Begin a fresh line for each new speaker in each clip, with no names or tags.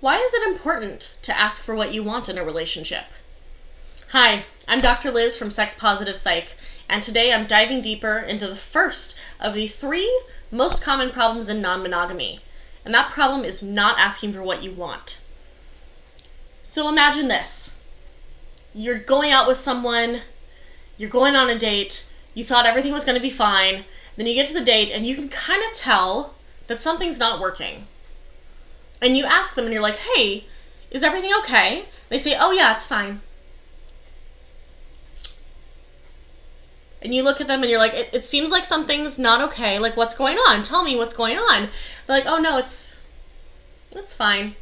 Why is it important to ask for what you want in a relationship? Hi, I'm Dr. Liz from Sex-Positive Psych, and today I'm diving deeper into the first of the 3 most common problems in non-monogamy, and that problem is not asking for what you want. So imagine this. You're going out with someone, you're going on a date, you thought everything was going to be fine, then you get to the date and you can kind of tell that something's not working. And you ask them and you're like, hey, is everything okay? They say, oh yeah, it's fine. And you look at them and you're like, it seems like something's not okay. Like, what's going on? Tell me what's going on. They're like, oh no, it's fine.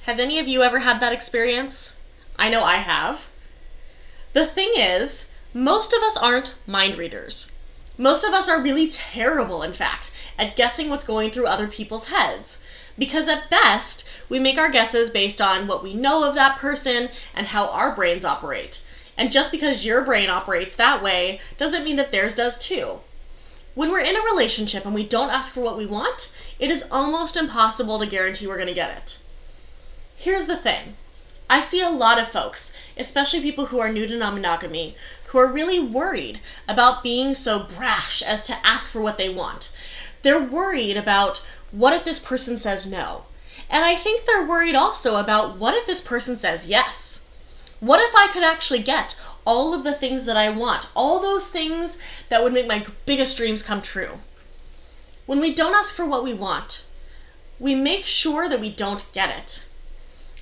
Have any of you ever had that experience? I know I have. The thing is, most of us aren't mind readers. Most of us are really terrible, in fact, at guessing what's going through other people's heads. Because at best, we make our guesses based on what we know of that person and how our brains operate. And just because your brain operates that way doesn't mean that theirs does too. When we're in a relationship and we don't ask for what we want, it is almost impossible to guarantee we're going to get it. Here's the thing. I see a lot of folks, especially people who are new to non-monogamy, who are really worried about being so brash as to ask for what they want. They're worried about, what if this person says no? And I think they're worried also about, what if this person says yes? What if I could actually get all of the things that I want, all those things that would make my biggest dreams come true? When we don't ask for what we want, we make sure that we don't get it.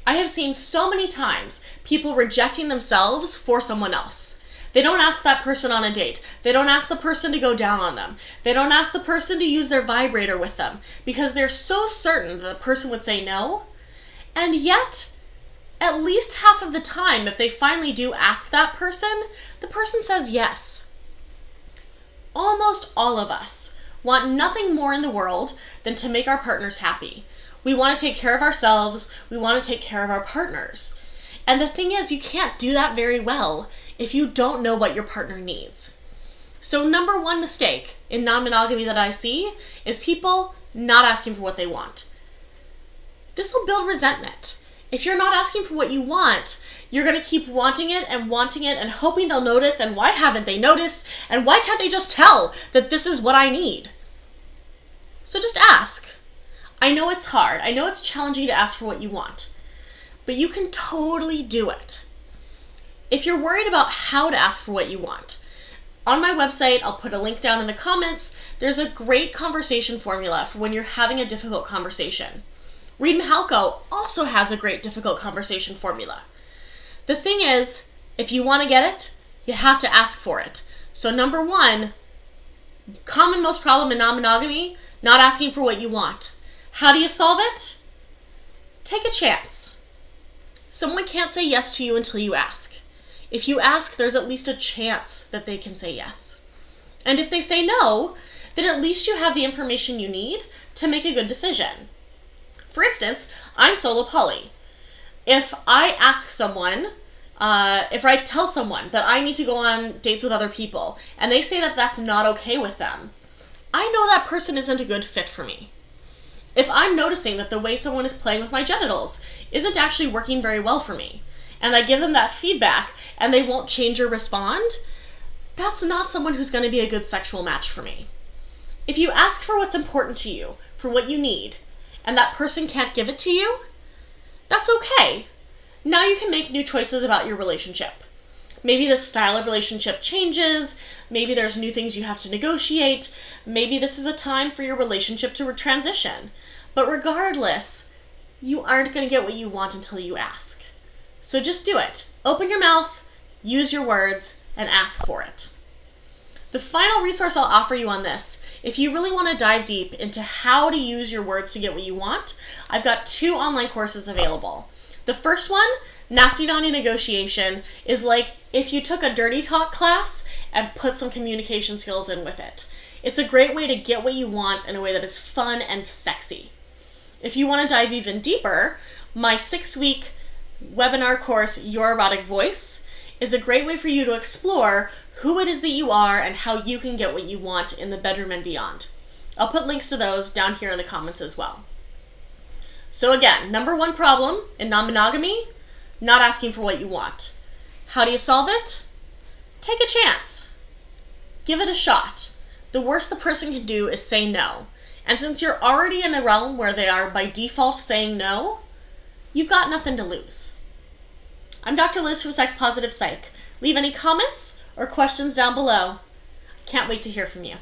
I have seen so many times people rejecting themselves for someone else. They don't ask that person on a date. They don't ask the person to go down on them. They don't ask the person to use their vibrator with them because they're so certain that the person would say no. And yet, at least half of the time, if they finally do ask that person, the person says yes. Almost all of us want nothing more in the world than to make our partners happy. We want to take care of ourselves. We want to take care of our partners. And the thing is, you can't do that very well if you don't know what your partner needs. So number 1 mistake in non-monogamy that I see is people not asking for what they want. This will build resentment. If you're not asking for what you want, you're going to keep wanting it and hoping they'll notice, and why haven't they noticed? And why can't they just tell that this is what I need? So just ask. I know it's hard. I know it's challenging to ask for what you want, but you can totally do it. If you're worried about how to ask for what you want, on my website, I'll put a link down in the comments, there's a great conversation formula for when you're having a difficult conversation. Reid Mihalko also has a great difficult conversation formula. The thing is, if you want to get it, you have to ask for it. So number 1, common most problem in non-monogamy, not asking for what you want. How do you solve it? Take a chance. Someone can't say yes to you until you ask. If you ask, there's at least a chance that they can say yes. And if they say no, then at least you have the information you need to make a good decision. For instance, I'm solo poly. If I ask someone, if I tell someone that I need to go on dates with other people, and they say that that's not okay with them, I know that person isn't a good fit for me. If I'm noticing that the way someone is playing with my genitals isn't actually working very well for me, and I give them that feedback and they won't change or respond, that's not someone who's going to be a good sexual match for me. If you ask for what's important to you, for what you need, and that person can't give it to you, that's okay. Now you can make new choices about your relationship. Maybe the style of relationship changes, maybe there's new things you have to negotiate, maybe this is a time for your relationship to transition. But regardless, you aren't going to get what you want until you ask. So just do it. Open your mouth, use your words, and ask for it. The final resource I'll offer you on this, if you really want to dive deep into how to use your words to get what you want, I've got 2 online courses available. The first one, Nasty Naughty Negotiation, is like if you took a dirty talk class and put some communication skills in with it. It's a great way to get what you want in a way that is fun and sexy. If you want to dive even deeper, my 6-week webinar course, Your Erotic Voice, is a great way for you to explore who it is that you are and how you can get what you want in the bedroom and beyond. I'll put links to those down here in the comments as well. So again, number one problem in non-monogamy, not asking for what you want. How do you solve it? Take a chance. Give it a shot. The worst the person can do is say no. And since you're already in a realm where they are by default saying no, you've got nothing to lose. I'm Dr. Liz from Sex-Positive Psych. Leave any comments or questions down below. Can't wait to hear from you.